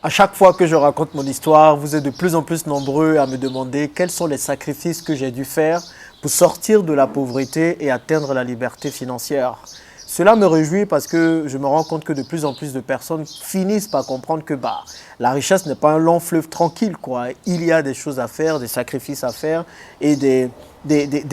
À chaque fois que je raconte mon histoire, vous êtes de plus en plus nombreux à me demander quels sont les sacrifices que j'ai dû faire pour sortir de la pauvreté et atteindre la liberté financière. Cela me réjouit parce que je me rends compte que de plus en plus de personnes finissent par comprendre que la richesse n'est pas un long fleuve tranquille, quoi. Il y a des choses à faire, des sacrifices à faire et des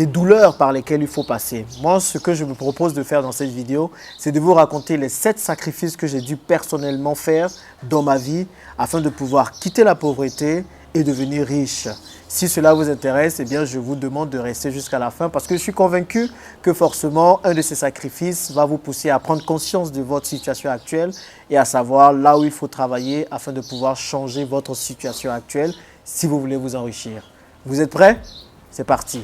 douleurs par lesquelles il faut passer. Moi, ce que je me propose de faire dans cette vidéo, c'est de vous raconter les 7 sacrifices que j'ai dû personnellement faire dans ma vie afin de pouvoir quitter la pauvreté et devenir riche. Si cela vous intéresse, eh bien, je vous demande de rester jusqu'à la fin parce que je suis convaincu que forcément, un de ces sacrifices va vous pousser à prendre conscience de votre situation actuelle et à savoir là où il faut travailler afin de pouvoir changer votre situation actuelle si vous voulez vous enrichir. Vous êtes prêts? C'est parti.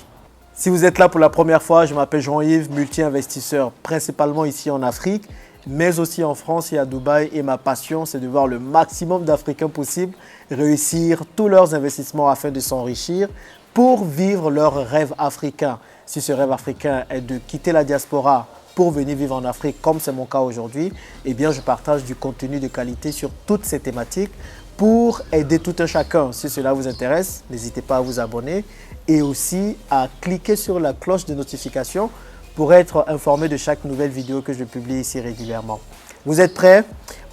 Si vous êtes là pour la première fois, je m'appelle Jean-Yves, multi-investisseur, principalement ici en Afrique, mais aussi en France et à Dubaï. Et ma passion, c'est de voir le maximum d'Africains possible réussir tous leurs investissements afin de s'enrichir pour vivre leur rêve africain. Si ce rêve africain est de quitter la diaspora pour venir vivre en Afrique, comme c'est mon cas aujourd'hui, eh bien, je partage du contenu de qualité sur toutes ces thématiques pour aider tout un chacun. Si cela vous intéresse, n'hésitez pas à vous abonner et aussi à cliquer sur la cloche de notification pour être informé de chaque nouvelle vidéo que je publie ici régulièrement. Vous êtes prêts?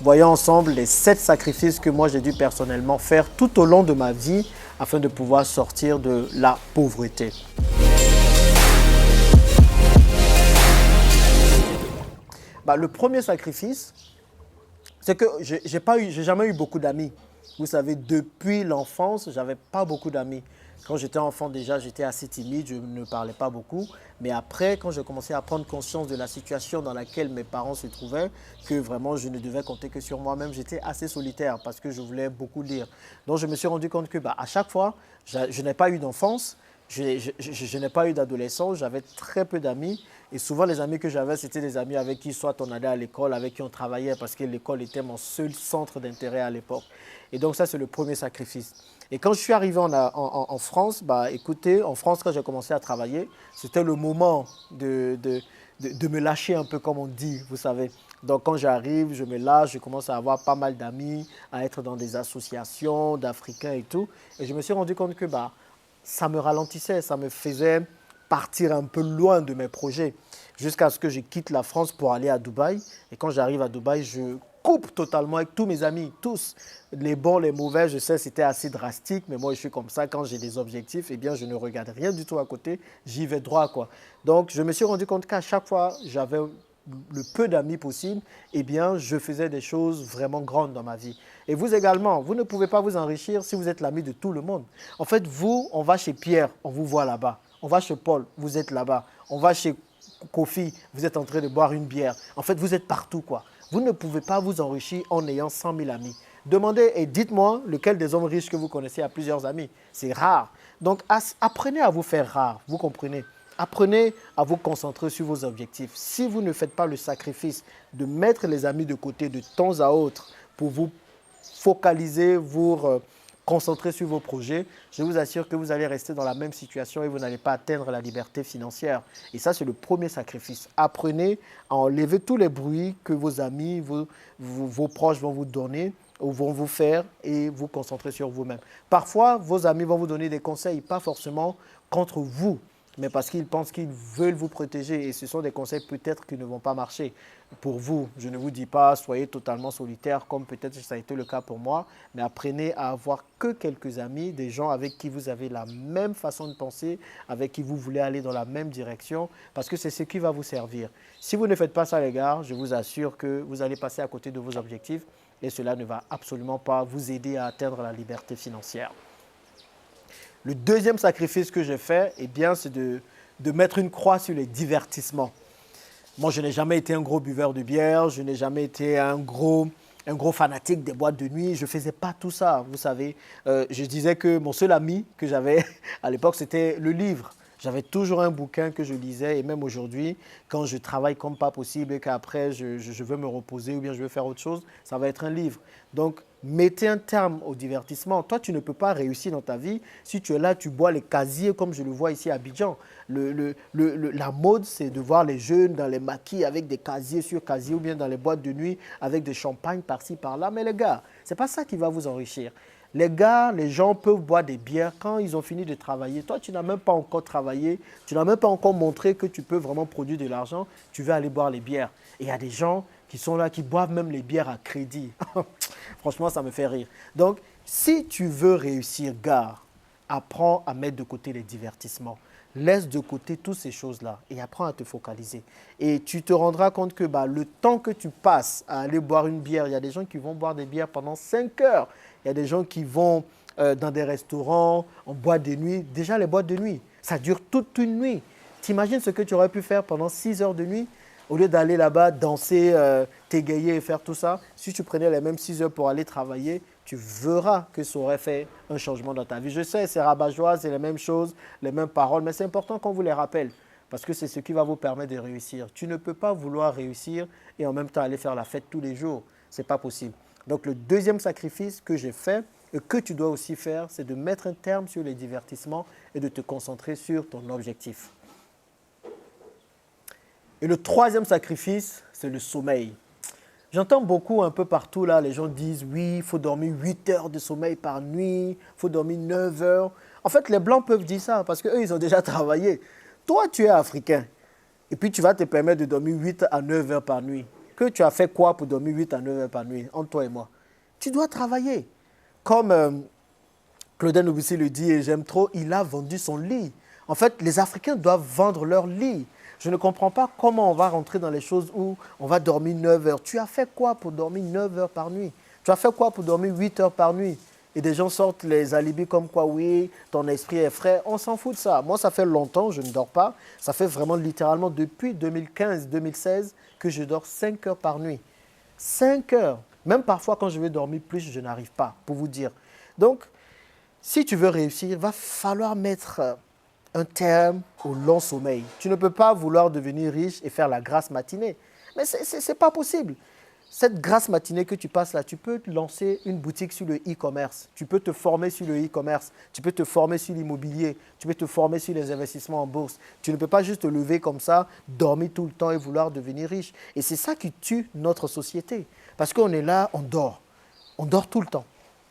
Voyons ensemble les 7 sacrifices que moi j'ai dû personnellement faire tout au long de ma vie afin de pouvoir sortir de la pauvreté. Le premier sacrifice, c'est que j'ai jamais eu beaucoup d'amis. Vous savez, depuis l'enfance, j'avais pas beaucoup d'amis. Quand j'étais enfant, déjà, j'étais assez timide, je ne parlais pas beaucoup. Mais après, quand j'ai commencé à prendre conscience de la situation dans laquelle mes parents se trouvaient, que vraiment je ne devais compter que sur moi-même, j'étais assez solitaire parce que je voulais beaucoup lire. Donc, je me suis rendu compte que à chaque fois, je n'ai pas eu d'enfance, je n'ai pas eu d'adolescence, j'avais très peu d'amis. Et souvent, les amis que j'avais, c'était des amis avec qui soit on allait à l'école, avec qui on travaillait, parce que l'école était mon seul centre d'intérêt à l'époque. Et donc, ça, c'est le premier sacrifice. Et quand je suis arrivé en France, écoutez, en France, quand j'ai commencé à travailler, c'était le moment de me lâcher un peu, comme on dit, vous savez. Donc, quand j'arrive, je me lâche, je commence à avoir pas mal d'amis, à être dans des associations d'Africains et tout. Et je me suis rendu compte que ça me ralentissait, ça me faisait partir un peu loin de mes projets jusqu'à ce que je quitte la France pour aller à Dubaï. Et quand j'arrive à Dubaï, je coupe totalement avec tous mes amis, tous, les bons, les mauvais. Je sais, c'était assez drastique, mais moi, je suis comme ça. Quand j'ai des objectifs, eh bien, je ne regarde rien du tout à côté. J'y vais droit, quoi. Donc, je me suis rendu compte qu'à chaque fois, j'avais le peu d'amis possible, eh bien, je faisais des choses vraiment grandes dans ma vie. Et vous également, vous ne pouvez pas vous enrichir si vous êtes l'ami de tout le monde. En fait, vous, on va chez Pierre, on vous voit là-bas. On va chez Paul, vous êtes là-bas. On va chez Kofi, vous êtes en train de boire une bière. En fait, vous êtes partout, quoi. Vous ne pouvez pas vous enrichir en ayant 100 000 amis. Demandez et dites-moi lequel des hommes riches que vous connaissez a plusieurs amis. C'est rare. Donc, apprenez à vous faire rare, vous comprenez? Apprenez à vous concentrer sur vos objectifs. Si vous ne faites pas le sacrifice de mettre les amis de côté de temps à autre pour vous focaliser, vous concentrer sur vos projets, je vous assure que vous allez rester dans la même situation et vous n'allez pas atteindre la liberté financière. Et ça, c'est le premier sacrifice. Apprenez à enlever tous les bruits que vos amis, vos proches vont vous donner ou vont vous faire et vous concentrer sur vous-même. Parfois, vos amis vont vous donner des conseils, pas forcément contre vous, mais parce qu'ils pensent qu'ils veulent vous protéger et ce sont des conseils peut-être qui ne vont pas marcher pour vous. Je ne vous dis pas soyez totalement solitaire comme peut-être ça a été le cas pour moi, mais apprenez à avoir que quelques amis, des gens avec qui vous avez la même façon de penser, avec qui vous voulez aller dans la même direction, parce que c'est ce qui va vous servir. Si vous ne faites pas ça les gars, je vous assure que vous allez passer à côté de vos objectifs et cela ne va absolument pas vous aider à atteindre la liberté financière. Le deuxième sacrifice que j'ai fait, eh bien, c'est de mettre une croix sur les divertissements. Moi, je n'ai jamais été un gros buveur de bière, je n'ai jamais été un gros fanatique des boîtes de nuit. Je ne faisais pas tout ça, vous savez. Je disais que mon seul ami que j'avais à l'époque, c'était le livre. J'avais toujours un bouquin que je lisais et même aujourd'hui, quand je travaille comme pas possible et qu'après je veux me reposer ou bien je veux faire autre chose, ça va être un livre. Donc, mettez un terme au divertissement. Toi, tu ne peux pas réussir dans ta vie si tu es là, tu bois les casiers comme je le vois ici à Abidjan. La mode, c'est de voir les jeunes dans les maquis avec des casiers sur casiers ou bien dans les boîtes de nuit avec des champagnes par-ci, par-là. Mais les gars, ce n'est pas ça qui va vous enrichir. Les gars, les gens peuvent boire des bières quand ils ont fini de travailler. Toi, tu n'as même pas encore travaillé, tu n'as même pas encore montré que tu peux vraiment produire de l'argent. Tu veux aller boire les bières. Et il y a des gens qui sont là, qui boivent même les bières à crédit. Franchement, ça me fait rire. Donc, si tu veux réussir, gars, apprends à mettre de côté les divertissements. Laisse de côté toutes ces choses-là et apprends à te focaliser. Et tu te rendras compte que le temps que tu passes à aller boire une bière, il y a des gens qui vont boire des bières pendant 5 heures. Il y a des gens qui vont dans des restaurants, en boîte de nuit. Déjà, les boîtes de nuit, ça dure toute une nuit. T'imagines ce que tu aurais pu faire pendant 6 heures de nuit au lieu d'aller là-bas, danser, t'égayer et faire tout ça. Si tu prenais les mêmes 6 heures pour aller travailler, tu verras que ça aurait fait un changement dans ta vie. Je sais, c'est rabat-joie, c'est les mêmes choses, les mêmes paroles, mais c'est important qu'on vous les rappelle parce que c'est ce qui va vous permettre de réussir. Tu ne peux pas vouloir réussir et en même temps aller faire la fête tous les jours. Ce n'est pas possible. Donc, le deuxième sacrifice que j'ai fait et que tu dois aussi faire, c'est de mettre un terme sur les divertissements et de te concentrer sur ton objectif. Et le troisième sacrifice, c'est le sommeil. J'entends beaucoup un peu partout là, les gens disent oui, il faut dormir 8 heures de sommeil par nuit, il faut dormir 9 heures. En fait, les Blancs peuvent dire ça parce qu'eux, ils ont déjà travaillé. Toi, tu es africain et puis tu vas te permettre de dormir 8 à 9 heures par nuit. Que tu as fait quoi pour dormir 8 à 9 heures par nuit, entre toi et moi? Tu dois travailler. Comme Claudel Noubissi le dit et j'aime trop, il a vendu son lit. En fait, les Africains doivent vendre leur lit. Je ne comprends pas comment on va rentrer dans les choses où on va dormir 9 heures. Tu as fait quoi pour dormir 9 heures par nuit? Tu as fait quoi pour dormir 8 heures par nuit? Et des gens sortent les alibis comme quoi, oui, ton esprit est frais. On s'en fout de ça. Moi, ça fait longtemps, je ne dors pas. Ça fait vraiment littéralement depuis 2015-2016 que je dors 5 heures par nuit. 5 heures. Même parfois, quand je veux dormir plus, je n'arrive pas, pour vous dire. Donc, si tu veux réussir, il va falloir mettre un terme au long sommeil. Tu ne peux pas vouloir devenir riche et faire la grasse matinée. Mais ce n'est pas possible. Cette grasse matinée que tu passes là, tu peux lancer une boutique sur le e-commerce. Tu peux te former sur le e-commerce. Tu peux te former sur l'immobilier. Tu peux te former sur les investissements en bourse. Tu ne peux pas juste te lever comme ça, dormir tout le temps et vouloir devenir riche. Et c'est ça qui tue notre société. Parce qu'on est là, on dort. On dort tout le temps.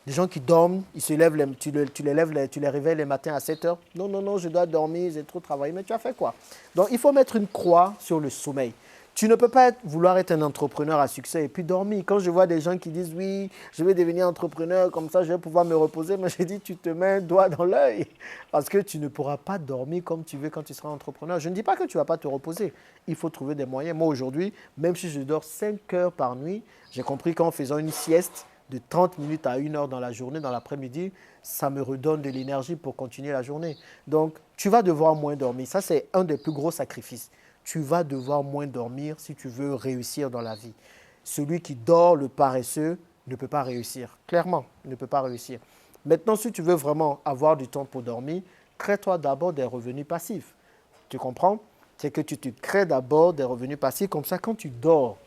Les gens qui dorment, ils se lèvent, tu les réveilles les matins à 7 heures. Non, non, non, je dois dormir, j'ai trop travaillé. Mais tu as fait quoi? Donc, il faut mettre une croix sur le sommeil. Tu ne peux pas vouloir être un entrepreneur à succès et puis dormir. Quand je vois des gens qui disent, oui, je vais devenir entrepreneur, comme ça, je vais pouvoir me reposer. Mais je dis, tu te mets un doigt dans l'œil parce que tu ne pourras pas dormir comme tu veux quand tu seras entrepreneur. Je ne dis pas que tu ne vas pas te reposer. Il faut trouver des moyens. Moi, aujourd'hui, même si je dors 5 heures par nuit, j'ai compris qu'en faisant une sieste, de 30 minutes à 1 heure dans la journée, dans l'après-midi, ça me redonne de l'énergie pour continuer la journée. Donc, tu vas devoir moins dormir. Ça, c'est un des plus gros sacrifices. Tu vas devoir moins dormir si tu veux réussir dans la vie. Celui qui dort, le paresseux, ne peut pas réussir. Clairement, ne peut pas réussir. Maintenant, si tu veux vraiment avoir du temps pour dormir, crée-toi d'abord des revenus passifs. Tu comprends? C'est que tu te crées d'abord des revenus passifs. Comme ça, quand tu dors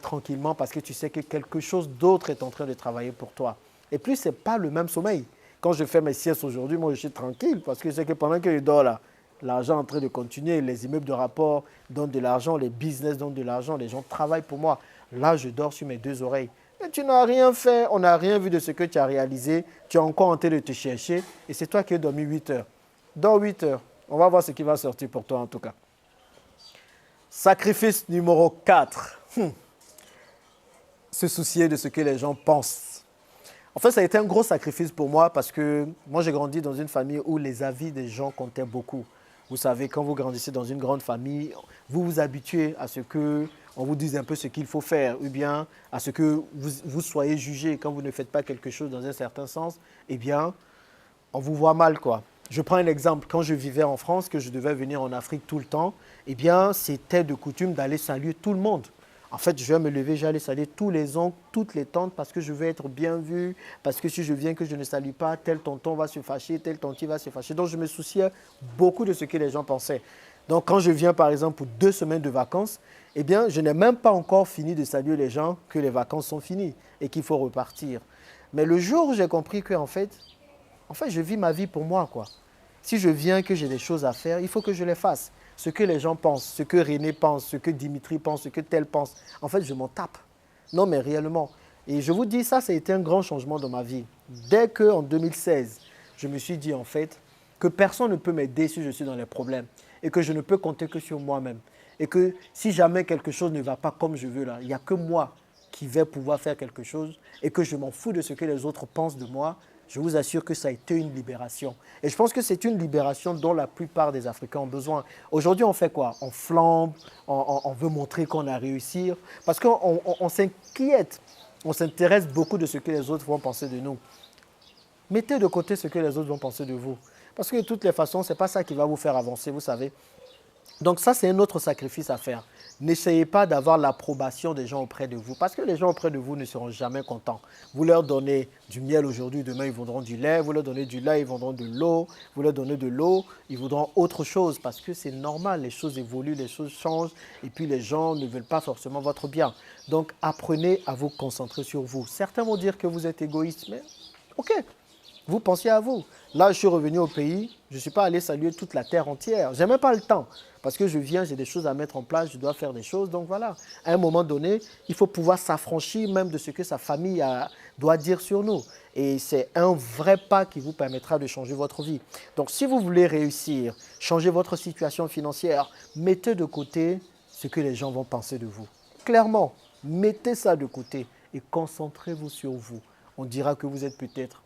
tranquillement parce que tu sais que quelque chose d'autre est en train de travailler pour toi. Et puis, ce n'est pas le même sommeil. Quand je fais mes siestes aujourd'hui, moi, je suis tranquille parce que je sais que pendant que je dors là, l'argent est en train de continuer, les immeubles de rapport donnent de l'argent, les business donnent de l'argent, les gens travaillent pour moi. Là, je dors sur mes 2 oreilles. Mais tu n'as rien fait, on n'a rien vu de ce que tu as réalisé, tu es encore en train de te chercher et c'est toi qui as dormi 8 heures. Dors 8 heures. On va voir ce qui va sortir pour toi en tout cas. Sacrifice numéro 4. Se soucier de ce que les gens pensent. En fait, ça a été un gros sacrifice pour moi parce que moi, j'ai grandi dans une famille où les avis des gens comptaient beaucoup. Vous savez, quand vous grandissez dans une grande famille, vous vous habituez à ce qu'on vous dise un peu ce qu'il faut faire ou bien à ce que vous soyez jugé quand vous ne faites pas quelque chose dans un certain sens. Eh bien, on vous voit mal, quoi. Je prends un exemple. Quand je vivais en France, que je devais venir en Afrique tout le temps, eh bien, c'était de coutume d'aller saluer tout le monde. En fait, je vais me lever, je vais aller saluer tous les oncles, toutes les tantes parce que je veux être bien vu, parce que si je viens que je ne salue pas, tel tonton va se fâcher, tel tonti va se fâcher. Donc, je me souciais beaucoup de ce que les gens pensaient. Donc, quand je viens, par exemple, pour 2 semaines de vacances, eh bien, je n'ai même pas encore fini de saluer les gens que les vacances sont finies et qu'il faut repartir. Mais le jour où j'ai compris que, en fait, je vis ma vie pour moi, quoi. Si je viens que j'ai des choses à faire, il faut que je les fasse. Ce que les gens pensent, ce que René pense, ce que Dimitri pense, ce que tel pense, en fait, je m'en tape. Non, mais réellement. Et je vous dis, ça a été un grand changement dans ma vie. Dès qu'en 2016, je me suis dit, en fait, que personne ne peut m'aider si je suis dans les problèmes et que je ne peux compter que sur moi-même. Et que si jamais quelque chose ne va pas comme je veux, là, il n'y a que moi qui vais pouvoir faire quelque chose et que je m'en fous de ce que les autres pensent de moi, je vous assure que ça a été une libération. Et je pense que c'est une libération dont la plupart des Africains ont besoin. Aujourd'hui, on fait quoi? On flambe, on veut montrer qu'on a réussi. Parce qu'on s'inquiète, on s'intéresse beaucoup de ce que les autres vont penser de nous. Mettez de côté ce que les autres vont penser de vous. Parce que de toutes les façons, ce n'est pas ça qui va vous faire avancer, vous savez. Donc ça, c'est un autre sacrifice à faire. N'essayez pas d'avoir l'approbation des gens auprès de vous, parce que les gens auprès de vous ne seront jamais contents. Vous leur donnez du miel aujourd'hui, demain ils voudront du lait, vous leur donnez du lait, ils voudront de l'eau, vous leur donnez de l'eau, ils voudront autre chose, parce que c'est normal, les choses évoluent, les choses changent, et puis les gens ne veulent pas forcément votre bien. Donc apprenez à vous concentrer sur vous. Certains vont dire que vous êtes égoïste, mais ok, vous pensiez à vous. Là, je suis revenu au pays, je ne suis pas allé saluer toute la terre entière. Je n'ai même pas le temps. Parce que je viens, j'ai des choses à mettre en place, je dois faire des choses. Donc voilà, à un moment donné, il faut pouvoir s'affranchir même de ce que sa famille doit dire sur nous. Et c'est un vrai pas qui vous permettra de changer votre vie. Donc si vous voulez réussir, changer votre situation financière, mettez de côté ce que les gens vont penser de vous. Clairement, mettez ça de côté et concentrez-vous sur vous. On dira que vous êtes peut-être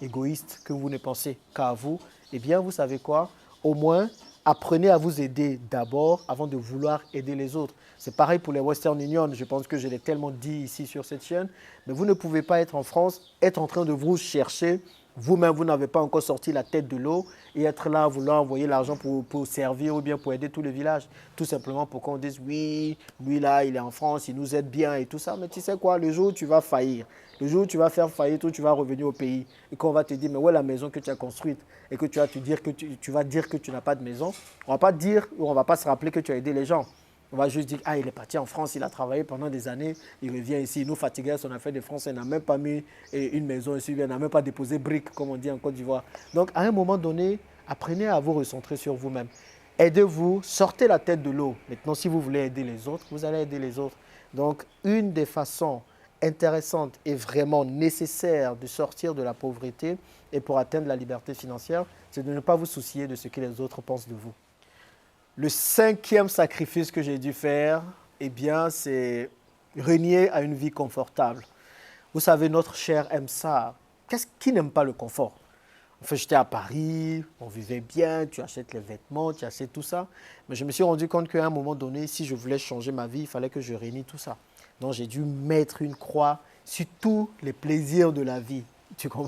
égoïste, que vous ne pensez qu'à vous. Eh bien, vous savez quoi? Au moins, apprenez à vous aider d'abord avant de vouloir aider les autres. C'est pareil pour les Western Union. Je pense que je l'ai tellement dit ici sur cette chaîne. Mais vous ne pouvez pas être en France, être en train de vous chercher. Vous-même, vous n'avez pas encore sorti la tête de l'eau et être là à vouloir envoyer l'argent pour servir ou bien pour aider tout le village. Tout simplement pour qu'on dise oui, lui là, il est en France, il nous aide bien et tout ça. Mais tu sais quoi, le jour où tu vas faillir, le jour où tu vas faire faillite, où tu vas revenir au pays et qu'on va te dire, mais où est la maison que tu as construite et que tu vas te dire que tu vas dire que tu n'as pas de maison, on ne va pas dire ou on ne va pas se rappeler que tu as aidé les gens. On va juste dire, ah, il est parti en France, il a travaillé pendant des années, il revient ici, il nous fatiguait à son affaire de France, il n'a même pas mis une maison ici, il n'a même pas déposé brique, comme on dit en Côte d'Ivoire. Donc, à un moment donné, apprenez à vous recentrer sur vous-même. Aidez-vous, sortez la tête de l'eau. Maintenant, si vous voulez aider les autres, vous allez aider les autres. Donc, une des façons intéressantes et vraiment nécessaires de sortir de la pauvreté et pour atteindre la liberté financière, c'est de ne pas vous soucier de ce que les autres pensent de vous. Le 5e sacrifice que j'ai dû faire, eh bien, c'est renier à une vie confortable. Vous savez, notre chair aime ça. Qui n'aime pas le confort? En fait, j'étais à Paris, on vivait bien, tu achètes les vêtements, tu achètes tout ça. Mais je me suis rendu compte qu'à un moment donné, si je voulais changer ma vie, il fallait que je réunis tout ça. Donc, j'ai dû mettre une croix sur tous les plaisirs de la vie.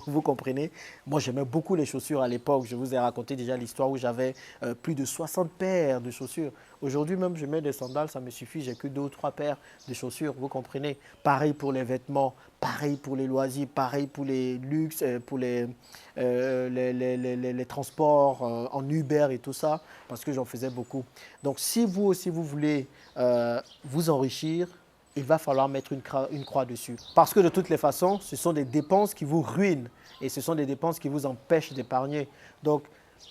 Vous comprenez? Moi, j'aimais beaucoup les chaussures à l'époque. Je vous ai raconté déjà l'histoire où j'avais plus de 60 paires de chaussures. Aujourd'hui, même, je mets des sandales, ça me suffit. J'ai que 2 ou 3 paires de chaussures. Vous comprenez? Pareil pour les vêtements, pareil pour les loisirs, pareil pour les luxes, pour les transports en Uber et tout ça, parce que j'en faisais beaucoup. Donc, si vous aussi, vous voulez vous enrichir, il va falloir mettre une croix dessus. Parce que de toutes les façons, ce sont des dépenses qui vous ruinent et ce sont des dépenses qui vous empêchent d'épargner. Donc,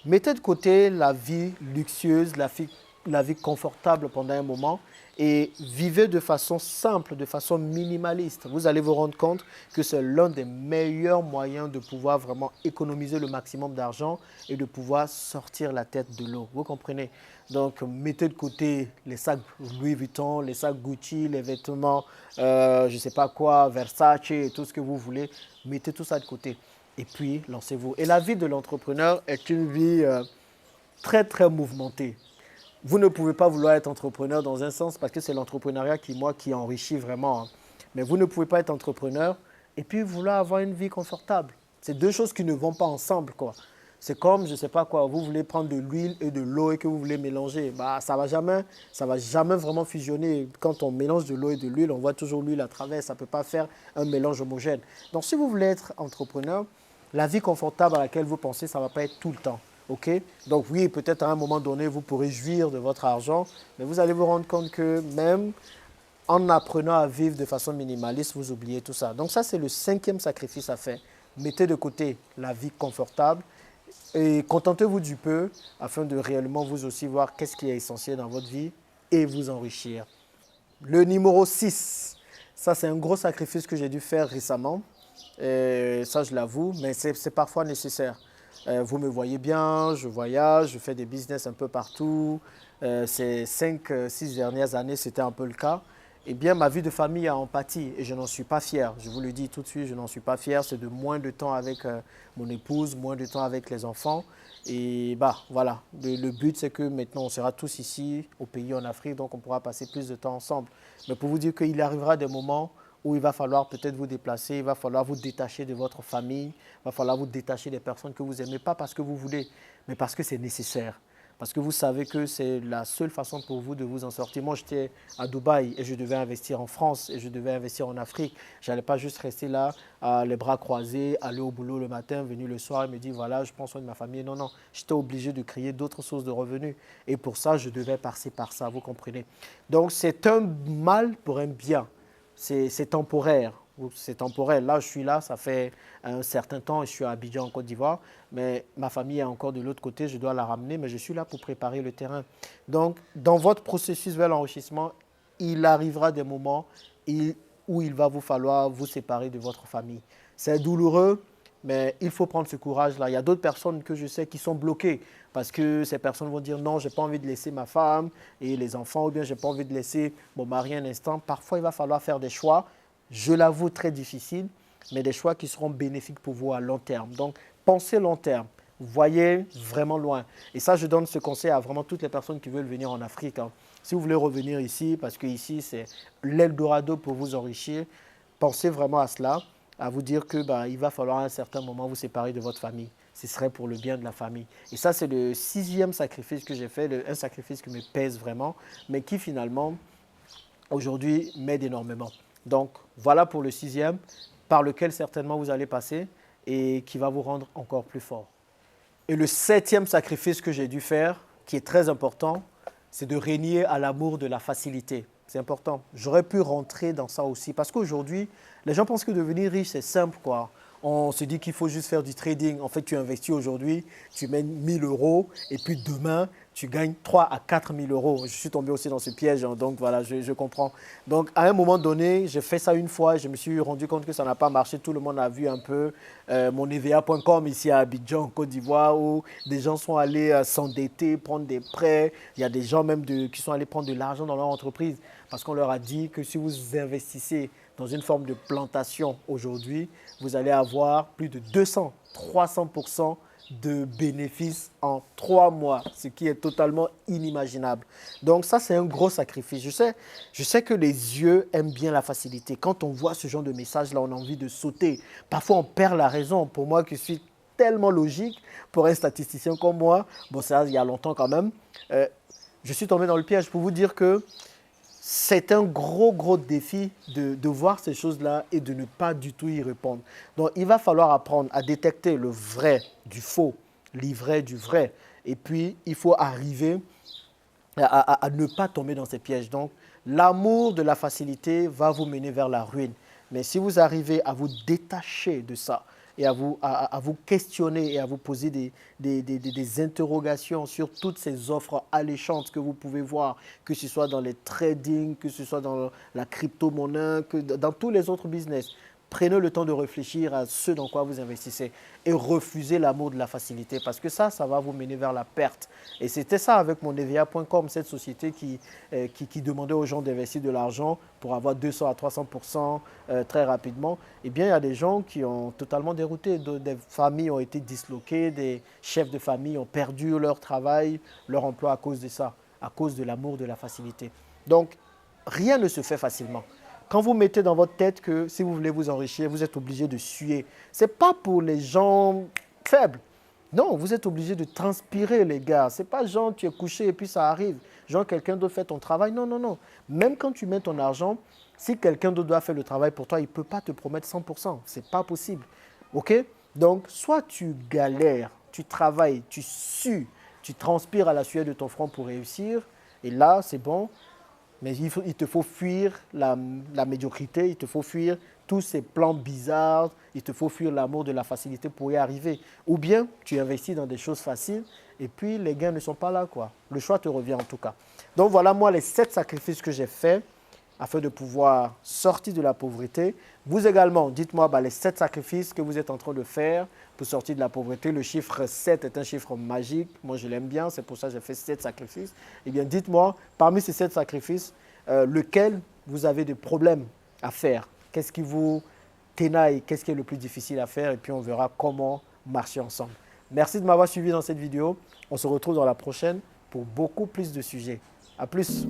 mettez de côté la vie luxueuse, la vie confortable pendant un moment et vivez de façon simple, de façon minimaliste. Vous allez vous rendre compte que c'est l'un des meilleurs moyens de pouvoir vraiment économiser le maximum d'argent et de pouvoir sortir la tête de l'eau. Vous comprenez? Donc, mettez de côté les sacs Louis Vuitton, les sacs Gucci, les vêtements, je ne sais pas quoi, Versace et tout ce que vous voulez. Mettez tout ça de côté et puis lancez-vous. Et la vie de l'entrepreneur est une vie très, très mouvementée. Vous ne pouvez pas vouloir être entrepreneur dans un sens parce que c'est l'entrepreneuriat qui enrichit vraiment. Hein. Mais vous ne pouvez pas être entrepreneur et puis vouloir avoir une vie confortable. C'est deux choses qui ne vont pas ensemble, quoi. C'est comme, je ne sais pas quoi, vous voulez prendre de l'huile et de l'eau et que vous voulez mélanger. Bah, ça va jamais vraiment fusionner. Quand on mélange de l'eau et de l'huile, on voit toujours l'huile à travers. Ça ne peut pas faire un mélange homogène. Donc, si vous voulez être entrepreneur, la vie confortable à laquelle vous pensez, ça ne va pas être tout le temps. OK? Donc oui, peut-être à un moment donné, vous pourrez jouir de votre argent, mais vous allez vous rendre compte que même en apprenant à vivre de façon minimaliste, vous oubliez tout ça. Donc ça, c'est le cinquième sacrifice à faire. Mettez de côté la vie confortable et contentez-vous du peu afin de réellement vous aussi voir qu'est-ce qui est essentiel dans votre vie et vous enrichir. Le numéro 6, ça c'est un gros sacrifice que j'ai dû faire récemment. Ça, je l'avoue, mais c'est parfois nécessaire. Vous me voyez bien, je voyage, je fais des business un peu partout. Ces 5, 6 dernières années, c'était un peu le cas. Eh bien, ma vie de famille a empathie et je n'en suis pas fier. Je vous le dis tout de suite, je n'en suis pas fier. C'est de moins de temps avec mon épouse, moins de temps avec les enfants. Et bah voilà, le but c'est que maintenant on sera tous ici au pays en Afrique, donc on pourra passer plus de temps ensemble. Mais pour vous dire qu'il arrivera des moments où il va falloir peut-être vous déplacer, il va falloir vous détacher de votre famille, il va falloir vous détacher des personnes que vous n'aimez pas parce que vous voulez, mais parce que c'est nécessaire. Parce que vous savez que c'est la seule façon pour vous de vous en sortir. Moi, j'étais à Dubaï et je devais investir en France et je devais investir en Afrique. Je n'allais pas juste rester là, les bras croisés, aller au boulot le matin, venir le soir et me dire, voilà, je prends soin de ma famille. Non, non, j'étais obligé de créer d'autres sources de revenus. Et pour ça, je devais passer par ça, vous comprenez. Donc, c'est un mal pour un bien. C'est temporaire. C'est temporaire. Là, je suis là, ça fait un certain temps et je suis à Abidjan en Côte d'Ivoire, mais ma famille est encore de l'autre côté, je dois la ramener, mais je suis là pour préparer le terrain. Donc, dans votre processus vers l'enrichissement, il arrivera des moments où il va vous falloir vous séparer de votre famille. C'est douloureux, mais il faut prendre ce courage-là. Il y a d'autres personnes que je sais qui sont bloquées parce que ces personnes vont dire non, je n'ai pas envie de laisser ma femme et les enfants, ou bien je n'ai pas envie de laisser mon mari un instant. Parfois, il va falloir faire des choix, je l'avoue, très difficiles, mais des choix qui seront bénéfiques pour vous à long terme. Donc, pensez long terme. Voyez vraiment loin. Et ça, je donne ce conseil à vraiment toutes les personnes qui veulent venir en Afrique, hein. Si vous voulez revenir ici, parce que ici, c'est l'Eldorado pour vous enrichir, pensez vraiment à cela, à vous dire que il va falloir à un certain moment vous séparer de votre famille. Ce serait pour le bien de la famille. Et ça, c'est le sixième sacrifice que j'ai fait, un sacrifice qui me pèse vraiment, mais qui finalement, aujourd'hui, m'aide énormément. Donc, voilà pour le sixième, par lequel certainement vous allez passer et qui va vous rendre encore plus fort. Et le septième sacrifice que j'ai dû faire, qui est très important, c'est de régner à l'amour de la facilité. C'est important. J'aurais pu rentrer dans ça aussi parce qu'aujourd'hui, les gens pensent que devenir riche, c'est simple, quoi. On se dit qu'il faut juste faire du trading. En fait, tu investis aujourd'hui, tu mets 1000 euros et puis demain, tu gagnes 3 à 4 000 euros. Je suis tombé aussi dans ce piège, hein, donc voilà, je comprends. Donc, à un moment donné, j'ai fait ça une fois et je me suis rendu compte que ça n'a pas marché. Tout le monde a vu un peu mon EVA.com ici à Abidjan, en Côte d'Ivoire, où des gens sont allés s'endetter, prendre des prêts. Il y a des gens même qui sont allés prendre de l'argent dans leur entreprise parce qu'on leur a dit que si vous investissez dans une forme de plantation aujourd'hui, vous allez avoir plus de 200, 300% de bénéfices en 3 mois, ce qui est totalement inimaginable. Donc ça, c'est un gros sacrifice. Je sais que les yeux aiment bien la facilité. Quand on voit ce genre de message-là, on a envie de sauter. Parfois, on perd la raison. Pour moi qui suis tellement logique, pour un statisticien comme moi, bon, ça, il y a longtemps quand même, je suis tombé dans le piège pour vous dire que c'est un gros défi de voir ces choses-là et de ne pas du tout y répondre. Donc, il va falloir apprendre à détecter le vrai du faux, l'ivraie du vrai. Et puis, il faut arriver à ne pas tomber dans ces pièges. Donc, l'amour de la facilité va vous mener vers la ruine. Mais si vous arrivez à vous détacher de ça et à vous questionner et à vous poser des interrogations sur toutes ces offres alléchantes que vous pouvez voir, que ce soit dans les trading, que ce soit dans la crypto-monnaie, que dans tous les autres business, prenez le temps de réfléchir à ce dans quoi vous investissez et refusez l'amour de la facilité parce que ça va vous mener vers la perte. Et c'était ça avec mon EVA.com, cette société qui demandait aux gens d'investir de l'argent pour avoir 200 à 300% très rapidement. Eh bien, il y a des gens qui ont totalement dérouté. Des familles ont été disloquées, des chefs de famille ont perdu leur travail, leur emploi à cause de ça, à cause de l'amour de la facilité. Donc, rien ne se fait facilement. Quand vous mettez dans votre tête que si vous voulez vous enrichir, vous êtes obligé de suer. Ce n'est pas pour les gens faibles. Non, vous êtes obligé de transpirer, les gars. C'est pas genre tu es couché et puis ça arrive. Genre quelqu'un d'autre fait ton travail. Non, non, non. Même quand tu mets ton argent, si quelqu'un d'autre doit faire le travail pour toi, il ne peut pas te promettre 100%. Ce n'est pas possible. OK? Donc, soit tu galères, tu travailles, tu sues, tu transpires à la sueur de ton front pour réussir. Et là, c'est bon. Mais il te faut fuir la médiocrité, il te faut fuir tous ces plans bizarres, il te faut fuir l'amour de la facilité pour y arriver. Ou bien tu investis dans des choses faciles et puis les gains ne sont pas là, quoi. Le choix te revient en tout cas. Donc voilà moi les 7 sacrifices que j'ai faits afin de pouvoir sortir de la pauvreté. Vous également, dites-moi les 7 sacrifices que vous êtes en train de faire pour sortir de la pauvreté. Le chiffre 7 est un chiffre magique. Moi, je l'aime bien. C'est pour ça que j'ai fait 7 sacrifices. Eh bien, dites-moi, parmi ces 7 sacrifices, lequel vous avez des problèmes à faire? Qu'est-ce qui vous ténaille? Qu'est-ce qui est le plus difficile à faire? Et puis, on verra comment marcher ensemble. Merci de m'avoir suivi dans cette vidéo. On se retrouve dans la prochaine pour beaucoup plus de sujets. À plus!